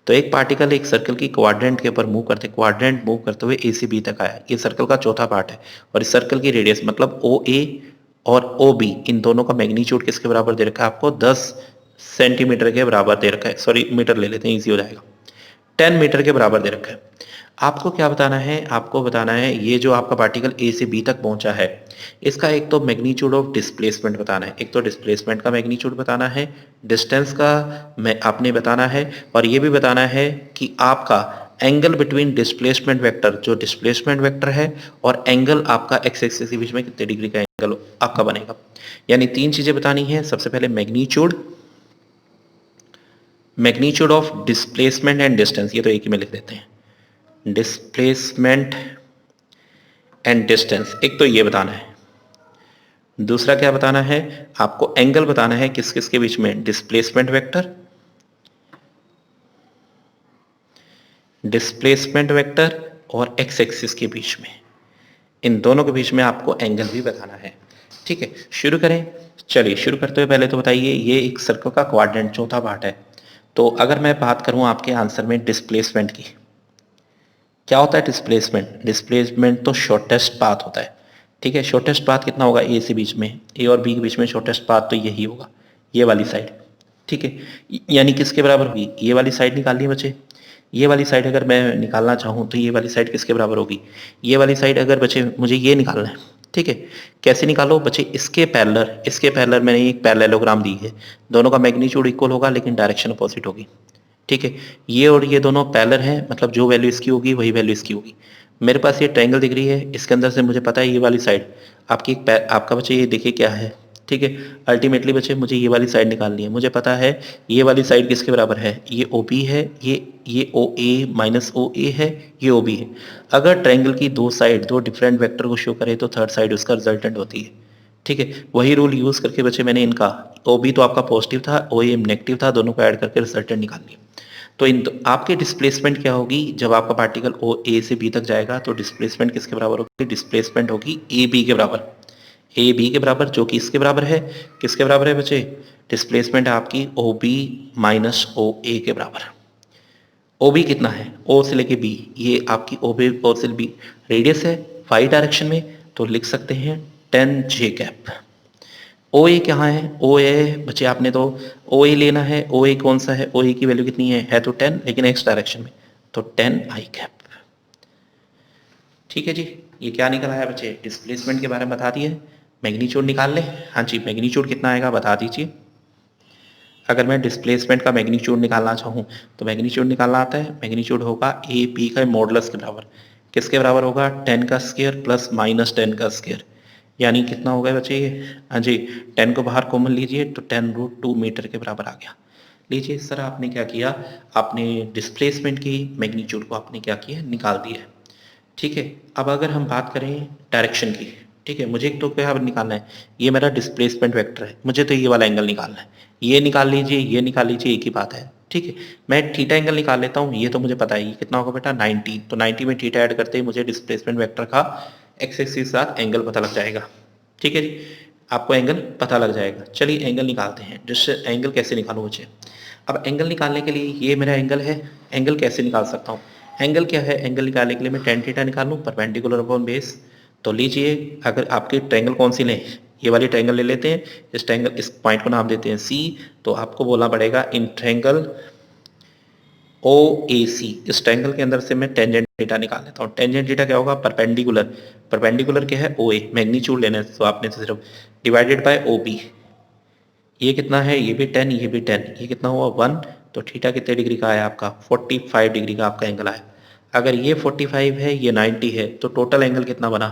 तो एक पार्टिकल एक सर्कल की क्वाड्रेंट के ऊपर क्वाड्रेंट मूव करते हुए ए से बी तक आया, ये सर्कल का चौथा पार्ट है। और इस सर्कल की रेडियस मतलब ओ ए और ओ बी, इन दोनों का मैग्नीट्यूड किसके बराबर दे रखा है आपको, 10 सेंटीमीटर के बराबर दे रखा है, सॉरी मीटर ले लेते हैं इजी हो जाएगा, 10 मीटर के बराबर दे रखा है। आपको क्या बताना है, आपको बताना है ये जो आपका पार्टिकल ए से बी तक पहुंचा है, इसका एक तो मैग्नीट्यूड ऑफ डिस्प्लेसमेंट बताना है, एक तो डिस्प्लेसमेंट का मैग्नीट्यूड बताना है, डिस्टेंस का मैं आपने बताना है, और ये भी बताना है कि आपका एंगल बिटवीन डिस्प्लेसमेंट वेक्टर, जो डिस्प्लेसमेंट वेक्टर है और एंगल आपका एक्स एक्सिस के बीच में कितने डिग्री का एंगल आपका बनेगा। यानी 3 चीजें बतानी है। सबसे पहले magnitude of displacement and distance, ये तो एक ही में लिख देते हैं, डिस्प्लेसमेंट एंड डिस्टेंस, एक तो ये बताना है। दूसरा क्या बताना है, आपको एंगल बताना है किस किस के बीच में, डिस्प्लेसमेंट वेक्टर और एक्स एक्सिस के बीच में, इन दोनों के बीच में आपको एंगल भी बताना है। ठीक है, शुरू करें। चलिए शुरू करते हुए पहले तो बताइए, ये एक सर्कल का क्वाड्रेंट चौथा पार्ट है, तो अगर मैं बात करूं आपके आंसर में डिस्प्लेसमेंट की, क्या होता है डिस्प्लेसमेंट, डिस्प्लेसमेंट तो शॉर्टेस्ट पाथ होता है। ठीक है, शॉर्टेस्ट पाथ कितना होगा, ए से बीच में, ए और बी के बीच में शॉर्टेस्ट पाथ तो यही होगा, ये वाली साइड। ठीक है, यानी किसके बराबर होगी, ये वाली साइड निकालनी है बच्चे। ये वाली साइड अगर मैं निकालना चाहूँ तो ये वाली साइड किसके बराबर होगी, ये वाली साइड अगर बच्चे मुझे ये निकालना है। ठीक है, कैसे निकालो बच्चे, इसके पैरेलल मैंने एक पैरेललोग्राम दी है, दोनों का मैग्नीट्यूड इक्वल होगा लेकिन डायरेक्शन अपोजिट होगी। ठीक है, ये और ये दोनों पैरेलल हैं, मतलब जो वैल्यू इसकी होगी वही वैल्यू इसकी होगी। मेरे पास ये ट्रायंगल दिख रही है, इसके अंदर से मुझे पता है ये वाली साइड आपकी आपका बच्चे ये देखिए क्या है। ठीक है, अल्टीमेटली बच्चे मुझे ये वाली साइड निकालनी है, मुझे पता है ये वाली साइड किसके बराबर है, ये ओ बी है, ये ओ ए माइनस ओ ए है, ये ओ बी है। अगर ट्रायंगल की दो साइड दो डिफरेंट वेक्टर को शो करे तो थर्ड साइड उसका रिजल्टेंट होती है। ठीक है, वही रूल यूज़ करके बच्चे मैंने इनका, ओ बी तो आपका पॉजिटिव था, ओ ए नेगेटिव था, दोनों को ऐड करके रिजल्टेंट निकाल लिया। तो आपकी डिस्प्लेसमेंट क्या होगी, जब आपका पार्टिकल ओ ए से बी तक जाएगा तो डिस्प्लेसमेंट किसके बराबर होगी, डिस्प्लेसमेंट होगी ए बी के बराबर, ए बी के बराबर, जो कि इसके बराबर है, किसके बराबर है बच्चे, डिस्प्लेसमेंट आपकी ओ बी माइनस ओ ए के बराबर। ओ बी कितना है, ओ से लेके बी, ये आपकी ओ बी ओ से बी रेडियस है फाई डायरेक्शन में, तो लिख सकते हैं 10 जे कैप। ओ ए कहाँ है, ओ ए बच्चे आपने तो ओ ए लेना है, ओ ए कौन सा है, ओ ए की वैल्यू कितनी है तो 10 लेकिन एक्स डायरेक्शन में, तो 10 आई कैप। ठीक है जी, ये क्या निकल आया बच्चे, डिस्प्लेसमेंट के बारे में बता दिए। मैग्नीट्यूड निकाल लें, हाँ जी मैग्नीट्यूड कितना आएगा बता दीजिए। अगर मैं डिस्प्लेसमेंट का मैग्नीट्यूड निकालना चाहूँ तो मैग्नीट्यूड निकालना आता है, मैग्नीट्यूड होगा ए पी का मॉडुलस के बराबर। किसके बराबर होगा, 10 का स्क्वायर प्लस माइनस 10 का स्क्वायर, यानी कितना हो गया बच्चे ये, हाँ जी 10 को बाहर कॉमन लीजिए तो 10√2 मीटर के बराबर आ गया। लीजिए इस तरह आपने क्या किया, आपने डिस्प्लेसमेंट की मैग्नीट्यूड को आपने क्या किया, निकाल दिया। ठीक है, अब अगर हम बात करें डायरेक्शन की, ठीक है मुझे एक तो क्या निकालना है, ये मेरा डिस्प्लेसमेंट वेक्टर है, मुझे तो ये वाला एंगल निकालना है, ये निकाल लीजिए ये निकाल लीजिए, एक ही बात है। ठीक है, मैं थीटा एंगल निकाल लेता हूँ, ये तो मुझे पता है ये कितना होगा बेटा 90, तो 90 में थीटा ऐड करते ही मुझे डिस्प्लेसमेंट वेक्टर का एक्स एक्सिस के साथ एंगल पता लग जाएगा। ठीक है जी, आपको एंगल पता लग जाएगा। चलिए एंगल निकालते हैं, जिससे एंगल कैसे निकालूँ बच्चे। अब एंगल निकालने के लिए ये मेरा एंगल है, एंगल कैसे निकाल सकता हूँ, एंगल क्या है, एंगल निकालने के लिए मैं टेन थीटा निकाल लूँ परपेंडिकुलर अपॉन बेस। तो लीजिए अगर आपके ट्रायंगल कौन सी लें, ये वाली ट्रायंगल ले लेते हैं, इस ट्रायंगल इस पॉइंट को नाम देते हैं सी, तो आपको बोलना पड़ेगा इन ट्रायंगल ओ ए सी, इस ट्रायंगल के अंदर से मैं टेंजेंट थीटा निकाल लेता हूँ। टेंजेंट थीटा क्या होगा, परपेंडिकुलर, परपेंडिकुलर क्या है ओ ए, मैग्नीट्यूड लेना है तो आपने सिर्फ डिवाइडेड बाय ओ बी, ये कितना है, ये भी 10 ये भी 10, ये कितना हुआ 1, तो थीटा कितने डिग्री का आया आपका 45 डिग्री का आपका एंगल आया। अगर ये 45 है ये 90 है तो टोटल एंगल कितना बना,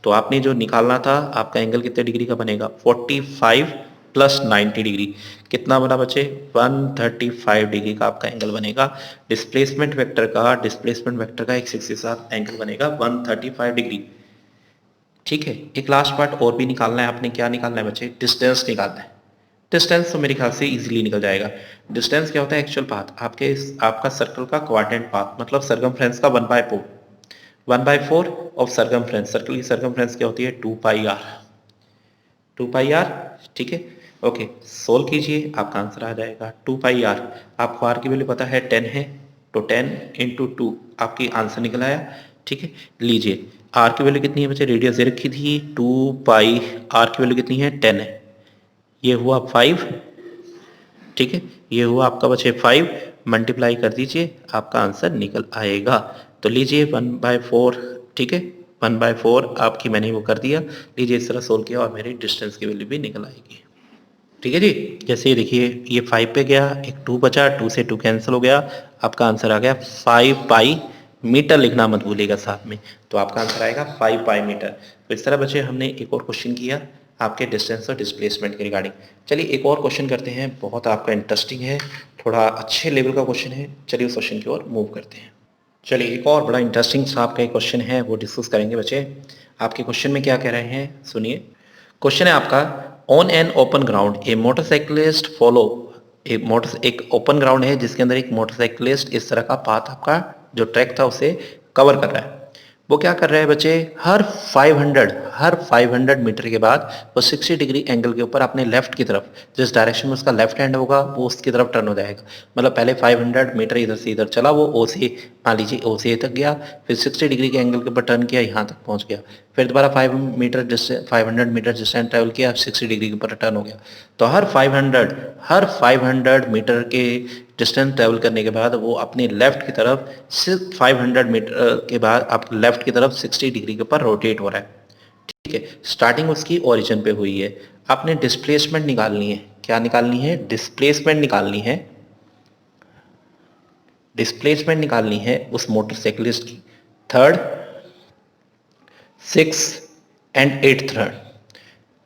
तो आपने जो निकालना था आपका एंगल कितने डिग्री का बनेगा 45 प्लस 90 डिग्री, कितना बना बच्चे 135 डिग्री का आपका एंगल बनेगा। डिस्प्लेसमेंट वेक्टर का एक्स एक्सिस के साथ एंगल बनेगा 135 डिग्री। ठीक है, एक लास्ट पार्ट और भी निकालना है आपने, क्या निकालना है बच्चे, डिस्टेंस निकालना है। डिस्टेंस तो मेरे ख्याल से इजीली निकल जाएगा। डिस्टेंस क्या होता है, एक्चुअल पाथ, आपका सर्कल का क्वाड्रेंट पाथ, मतलब सरकमफ्रेंस का 1/4 ऑफ सरकमफ्रेंस, सर्कल की सरकमफ्रेंस क्या होती है 2 पाई आर। ठीक है, ओके सोल्व कीजिए आपका आंसर आ जाएगा 2 पाई आर। आपको आर की वैल्यू पता है 10 है, तो 10 इंटू 2 आपकी आंसर निकल आया। ठीक है, लीजिए आर की वैल्यू कितनी है बच्चे, रेडियस दे रखी थी 2 पाई, आर की वैल्यू कितनी है 10 है, ये हुआ 5। ठीक है, ये हुआ आपका बचे 5, मल्टीप्लाई कर दीजिए आपका आंसर निकल आएगा। तो लीजिए 1/4, ठीक है 1/4 आपकी मैंने वो कर दिया। लीजिए इस तरह सोल्व किया और मेरी डिस्टेंस की वैल्यू भी निकल आएगी। ठीक है जी, जैसे देखिए ये 5 पे गया, एक 2 बचा, 2 से 2 कैंसिल हो गया, आपका आंसर आ गया 5 पाई मीटर, लिखना मत भूलिएगा साथ में, तो आपका आंसर आएगा 5 पाई मीटर। तो इस तरह बच्चे हमने एक और क्वेश्चन किया आपके डिस्टेंस और डिस्प्लेसमेंट के रिगार्डिंग। चलिए एक और क्वेश्चन करते हैं, बहुत आपका इंटरेस्टिंग है, थोड़ा अच्छे लेवल का क्वेश्चन है, चलिए उस क्वेश्चन की ओर मूव करते हैं। चलिए एक और बड़ा इंटरेस्टिंग सा आपका एक क्वेश्चन है वो डिस्कस करेंगे बच्चे। आपके क्वेश्चन में क्या कह रहे हैं सुनिए। क्वेश्चन है आपका, on an open ground A motorcyclist follow, एक ओपन ग्राउंड है जिसके अंदर एक मोटरसाइकिलिस्ट इस तरह का पाथ आपका जो ट्रैक था उसे कवर कर रहा है। वो क्या कर रहा है बच्चे, हर 500 मीटर के बाद वो 60 डिग्री एंगल के ऊपर अपने लेफ्ट की तरफ, जिस डायरेक्शन में उसका लेफ्ट हैंड होगा वो उसकी तरफ टर्न हो जाएगा। मतलब पहले 500 मीटर इधर से इधर चला, वो ओ से मान लीजिए ओ से ए तक गया, फिर 60 डिग्री के एंगल के ऊपर टर्न किया, यहाँ तक पहुँच गया, फिर दोबारा 500 मीटर डिस्टेंस ट्रैवल किया, 60 डिग्री के ऊपर टर्न हो गया। तो हर 500 मीटर के डिस्टेंस ट्रैवल करने के बाद वो अपने लेफ्ट की तरफ सिर्फ 500 मीटर के बाद आप लेफ्ट की तरफ 60 डिग्री के ऊपर रोटेट हो रहा है। ठीक है, स्टार्टिंग उसकी ओरिजिन पे हुई है। आपने डिस्प्लेसमेंट निकालनी है, क्या निकालनी है, डिस्प्लेसमेंट निकालनी है, डिस्प्लेसमेंट निकालनी है उस मोटरसाइकिलिस्ट की थर्ड, 6 एंड 8th रन।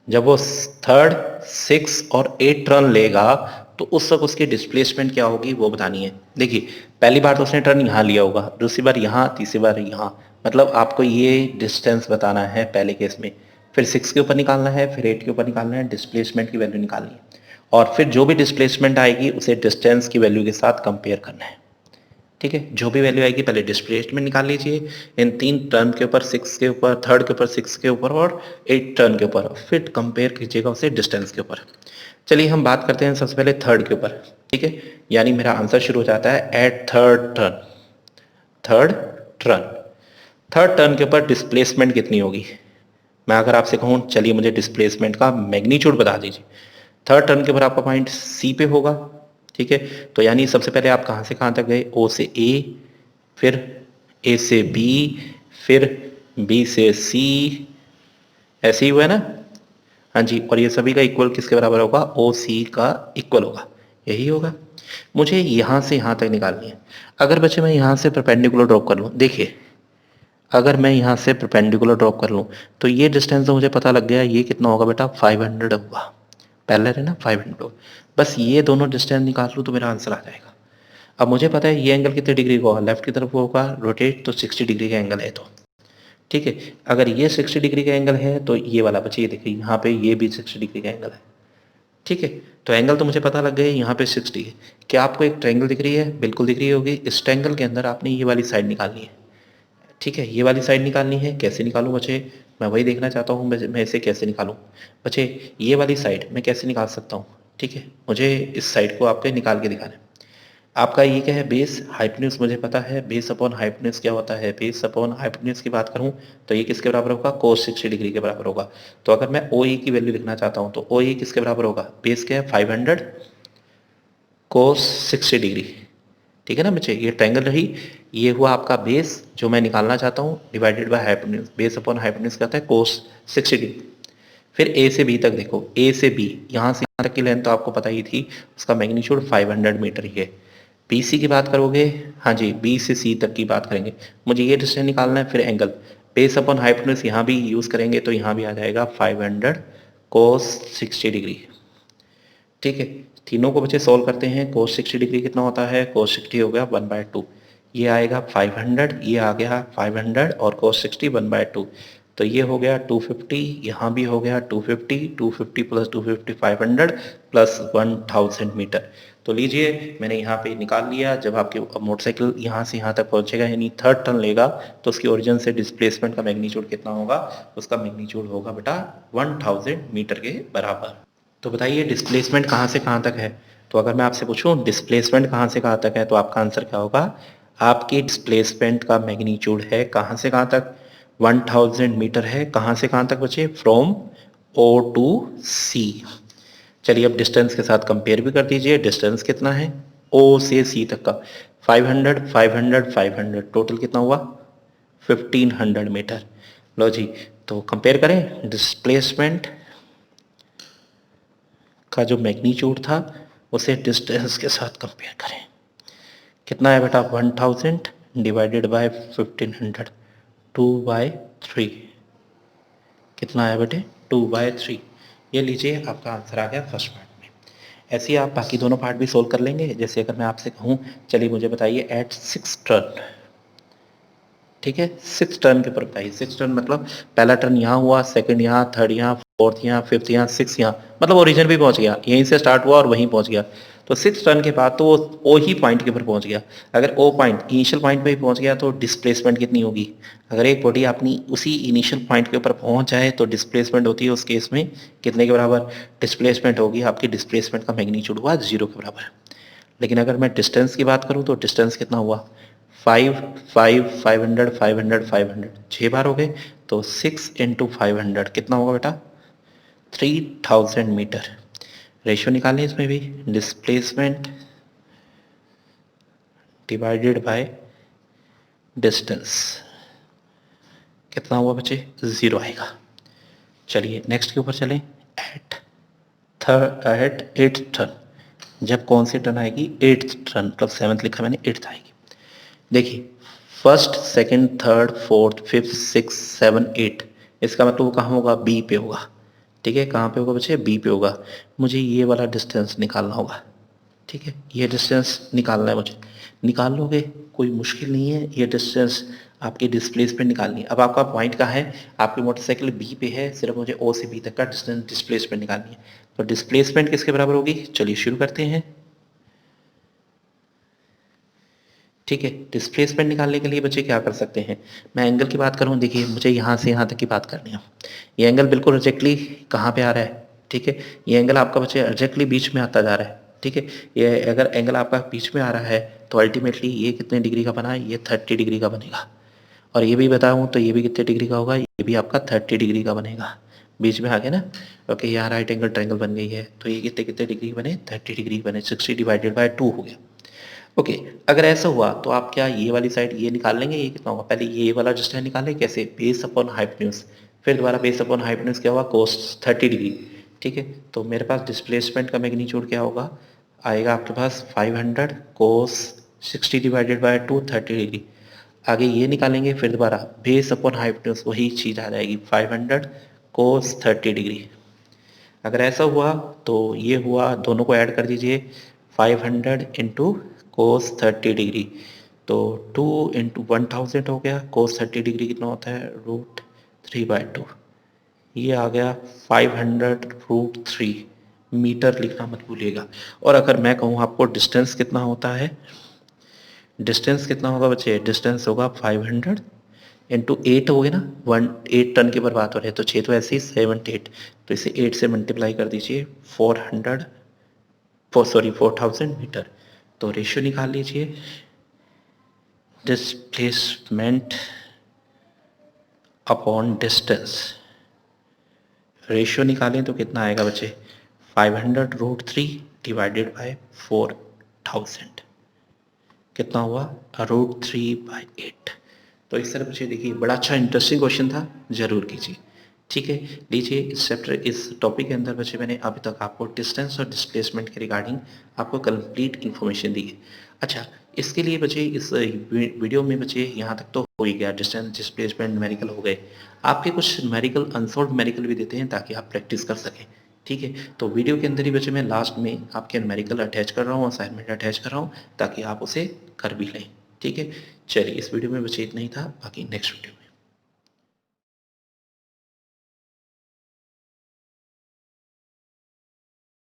जब वो थर्ड, 6 और 8 टर्न लेगा तो उस वक्त उसकी डिस्प्लेसमेंट क्या होगी वो बतानी है। देखिए पहली बार तो उसने टर्न यहाँ लिया होगा, दूसरी बार यहाँ, तीसरी बार यहाँ, मतलब आपको ये डिस्टेंस बताना है पहले केस में, फिर 6 के ऊपर निकालना है, फिर 8 के ऊपर निकालना है, डिस्प्लेसमेंट की वैल्यू निकालनी है, और फिर जो भी डिस्प्लेसमेंट आएगी उसे डिस्टेंस की वैल्यू के साथ कंपेयर करना है। ठीक है, जो भी वैल्यू आएगी पहले डिस्प्लेसमेंट निकाल लीजिए इन 3 टर्न के ऊपर, 6 के ऊपर, थर्ड के ऊपर, 6 के ऊपर और 8 टर्न के ऊपर, फिर कंपेयर कीजिएगा उसे डिस्टेंस के ऊपर। चलिए हम बात करते हैं सबसे पहले थर्ड के ऊपर। ठीक है, यानी मेरा आंसर शुरू हो जाता है at third turn. Third turn. Third turn के ऊपर डिस्प्लेसमेंट कितनी होगी? मैं अगर आपसे कहूँ चलिए मुझे डिस्प्लेसमेंट का मैग्नीट्यूड बता दीजिए। थर्ड टर्न के ऊपर आपका पॉइंट सी पे होगा, ठीक है। तो यानी सबसे पहले आप कहाँ से कहाँ तक गए? ओ से ए, फिर ए से बी, फिर बी से सी, ऐसे ही हुआ है ना? हाँ जी, और ये सभी का इक्वल किसके बराबर होगा? ओ सी का इक्वल होगा, यही होगा। मुझे यहाँ से यहाँ तक निकालनी है। अगर बच्चे मैं यहाँ से परपेंडिकुलर ड्रॉप कर लूँ, देखिए अगर मैं यहाँ से परपेंडिकुलर ड्रॉप कर लूँ तो ये डिस्टेंस तो मुझे पता लग गया, ये कितना होगा बेटा? 500 होगा। पहले है ना 500 होगा। बस ये दोनों डिस्टेंस निकाल लूँ तो मेरा आंसर आ जाएगा। अब मुझे पता है ये एंगल कितने डिग्री का होगा? लेफ्ट की तरफ होगा रोटेट, तो 60 डिग्री का एंगल है, तो ठीक है। अगर ये 60 डिग्री का एंगल है तो ये वाला बच्चे ये देखिए यहाँ पे ये भी 60 डिग्री का एंगल है, ठीक है। तो एंगल तो मुझे पता लग गया यहाँ पे 60 है। क्या आपको एक ट्रायंगल दिख रही है? बिल्कुल दिख रही होगी। इस ट्रायंगल के अंदर आपने ये वाली साइड निकालनी है, ठीक है। ये वाली साइड निकालनी है। कैसे निकालूं बच्चे? मैं वही देखना चाहता हूँ, मैं इसे कैसे निकालूं बच्चे? ये वाली साइड मैं कैसे निकाल सकता हूँ? ठीक है, मुझे इस साइड को आपके निकाल के दिखाना है। आपका ये क्या है? बेस हाइपोटेन्यूज मुझे पता है। बेस अपॉन हाइपोटेन्यूज क्या होता है? बेस अपॉन हाइपोटेन्यूज की बात करूं तो ये किसके बराबर होगा? कोस 60 डिग्री के बराबर होगा। तो अगर मैं ओ ए की वैल्यू लिखना चाहता हूं तो ओ ए किसके बराबर होगा? बेस क्या है? 500 कोस 60 डिग्री, ठीक है ना बच्चे? ये ट्रायंगल रही, ये हुआ आपका बेस जो मैं निकालना चाहता हूँ, divided by hypotenuse. Base upon hypotenuse क्या होता है? कोस 60 डिग्री। फिर ए से बी तक देखो, ए से बी यहाँ से यहाँ तक की लेंथ तो आपको पता ही थी, उसका मैग्नीट्यूड 500 मीटर ही है। बी सी की बात करोगे, हाँ जी बी से सी तक की बात करेंगे, मुझे ये डिस्टेंस निकालना है। फिर एंगल बेस अपॉन हाइपोटेन्यूज यहाँ भी यूज़ करेंगे तो यहाँ भी आ जाएगा 500 कोस 60 डिग्री, ठीक है। तीनों को बच्चे सोल्व करते हैं। कोस 60 डिग्री कितना होता है? कोस 60 हो गया 1/2, ये आएगा 500, ये आ गया 500 और कोस 60 1/2, तो ये हो गया 250, यहाँ भी हो गया 250, 250 प्लस 250 500 प्लस 1000 मीटर। तो लीजिए मैंने यहाँ पे निकाल लिया। जब आपके मोटरसाइकिल यहाँ से यहाँ तक पहुँचेगा यानी थर्ड टर्न लेगा तो उसकी ओरिजिन से डिस्प्लेसमेंट का मैग्नीट्यूड कितना होगा? उसका मैग्नीट्यूड होगा बेटा 1000 मीटर के बराबर। तो बताइए डिस्प्लेसमेंट कहाँ से कहाँ तक है? तो अगर मैं आपसे पूछूं डिस्प्लेसमेंट कहाँ से कहाँ तक है तो आपका आंसर क्या होगा? आपकी डिस्प्लेसमेंट का मैग्नीट्यूड है कहाँ से कहाँ तक? 1000 मीटर है। कहाँ से कहाँ तक बचे? फ्रॉम ओ टू सी। चलिए अब डिस्टेंस के साथ कंपेयर भी कर दीजिए। डिस्टेंस कितना है ओ से सी तक का? 500 500 500, टोटल कितना हुआ? 1500 मीटर। लो जी, तो कंपेयर करें डिस्प्लेसमेंट का जो मैग्नीट्यूड था उसे डिस्टेंस के साथ कंपेयर करें। कितना है बेटा? 1000 डिवाइडेड बाय 1500, 2/3। कितना है बेटे? 2/3। ये लीजिए आपका आंसर आ गया फर्स्ट पार्ट में। ऐसे ही आप बाकी दोनों पार्ट भी सोल्व कर लेंगे। जैसे अगर मैं आपसे कहूँ चलिए मुझे बताइए एट 6 टर्न, ठीक है 6 टर्न के ऊपर बताइए। 6 टर्न मतलब पहला टर्न यहाँ हुआ, सेकंड यहाँ, थर्ड यहाँ, फोर्थ यहाँ, फिफ्थ यहाँ, सिक्स यहाँ, मतलब ओरिजिन भी पहुँच गया, यहीं से स्टार्ट हुआ और वहीं पहुँच गया। तो 6 टर्न के बाद तो वो ओ ही पॉइंट के ऊपर पहुँच गया। अगर ओ पॉइंट इनिशियल पॉइंट पे ही पहुँच गया तो डिस्प्लेसमेंट कितनी होगी? अगर एक बॉडी अपनी उसी इनिशियल पॉइंट के ऊपर पहुँच जाए तो डिस्प्लेसमेंट होती है उस केस में कितने के बराबर? डिस्प्लेसमेंट होगी आपकी, डिस्प्लेसमेंट का मैग्नीट्यूड हुआ 0 के बराबर। लेकिन अगर मैं डिस्टेंस की बात करूँ तो डिस्टेंस कितना हुआ? 500 500 6 बार हो गए, तो 6 इंटू 500 कितना होगा बेटा? 3000 मीटर। रेशियो निकालें इसमें भी, डिस्प्लेसमेंट डिवाइडेड बाय डिस्टेंस कितना हुआ बच्चे? 0 आएगा। चलिए नेक्स्ट के ऊपर चलें। एट 8th टर्न, जब कौन सी टर्न आएगी? 8th टर्न, मतलब 7th लिखा मैंने, 8th आएगी। देखिए first second third fourth fifth six seven eight, इसका मतलब वो कहाँ होगा? बी पे होगा, ठीक है। कहाँ पे होगा बच्चे? बी पे होगा। मुझे ये वाला डिस्टेंस निकालना होगा, ठीक है। ये डिस्टेंस निकालना है मुझे। निकाल लोगे, कोई मुश्किल नहीं है। ये डिस्टेंस आपकी डिस्प्लेसमेंट निकालनी है। अब आपका पॉइंट कहाँ है? आपकी मोटरसाइकिल बी पे है, सिर्फ मुझे ओ से बी तक का डिस्टेंस डिस्प्लेसमेंट निकालनी है। तो डिस्प्लेसमेंट किसके बराबर होगी? चलिए शुरू करते हैं, ठीक है। डिस्प्लेसमेंट निकालने के लिए बच्चे क्या कर सकते हैं? मैं एंगल की बात करूं, देखिए मुझे यहाँ से यहाँ तक की बात करनी है। ये एंगल बिल्कुल एग्जैक्टली कहाँ पे आ रहा है? ठीक है, ये एंगल आपका बच्चे एग्जैक्टली बीच में आता जा रहा है, ठीक है। ये अगर एंगल आपका बीच में आ रहा है तो अल्टीमेटली ये कितने डिग्री का बना, ये 30 डिग्री का बनेगा। और ये भी बताऊँ तो ये भी कितने डिग्री का होगा, ये भी आपका 30 डिग्री का बनेगा। बीच में आ गया ना। ओके, यहाँ राइट एंगल ट्रायंगल बन गई है, तो ये कितने कितने डिग्री बने, 30 डिग्री बने। 60 डिवाइडेड बाय 2 हो गया। ओके, अगर ऐसा हुआ तो आप क्या ये वाली साइड ये निकाल लेंगे, ये कितना होगा, पहले ये वाला डिस्टेंस निकालें, कैसे, बेस अपॉन हाइपोटेन्यूज, फिर दोबारा बेस अपॉन हाइपोटेन्यूज क्या हुआ, कोस 30 डिग्री। ठीक है, तो मेरे पास डिस्प्लेसमेंट का मैग्नीट्यूड क्या होगा, आएगा आपके पास 500 कोस 60 डिवाइडेड बाय 2 30 डिग्री। आगे ये निकालेंगे, फिर दोबारा बेस अपॉन हाइपोटेन्यूज, वही चीज़ आ जाएगी 500 कोस 30 डिग्री। अगर ऐसा हुआ तो ये हुआ, दोनों को ऐड कर दीजिए, 500 इंटू कोस 30 डिग्री, तो 2 इंटू 1000 हो गया। कोस 30 डिग्री कितना होता है, √3/2। ये आ गया 500√3 मीटर, लिखना मत भूलिएगा। और अगर मैं कहूँ आपको डिस्टेंस कितना होता है, डिस्टेंस कितना होगा बच्चे, डिस्टेंस होगा 500 इंटू 8 हो गया ना, 8 टन की बात हो रही है, तो 6 तो ऐसे ही 78, तो इसे 8 से मल्टीप्लाई कर दीजिए, 4000 मीटर। तो रेशियो निकाल लीजिए, डिस्प्लेसमेंट अपॉन डिस्टेंस, रेशियो निकालें तो कितना आएगा बच्चे, 500√3 डिवाइडेड बाय 4000, कितना हुआ, √3/8। तो इस तरह बच्चे देखिए, बड़ा अच्छा इंटरेस्टिंग क्वेश्चन था, जरूर कीजिए। ठीक है, लीजिए इस चैप्टर, इस टॉपिक के अंदर बच्चे मैंने अभी तक आपको डिस्टेंस और डिस्प्लेसमेंट के रिगार्डिंग आपको कंप्लीट इन्फॉर्मेशन दी है। अच्छा, इसके लिए बच्चे इस वीडियो में बच्चे यहाँ तक तो हो ही गया, डिस्टेंस डिस्प्लेसमेंट न्यूमेरिकल हो गए। आपके कुछ न्यूमेरिकल अनसॉल्व न्यूमेरिकल भी देते हैं ताकि आप प्रैक्टिस कर सकें। ठीक है, तो वीडियो के अंदर ही बच्चे मैं लास्ट में आपके न्यूमेरिकल अटैच कर रहा हूँ, असाइनमेंट अटैच कर रहा हूँ, ताकि आप उसे कर भी लें। ठीक है, चलिए इस वीडियो में बच्चे इतना ही था, बाकी नेक्स्ट वीडियो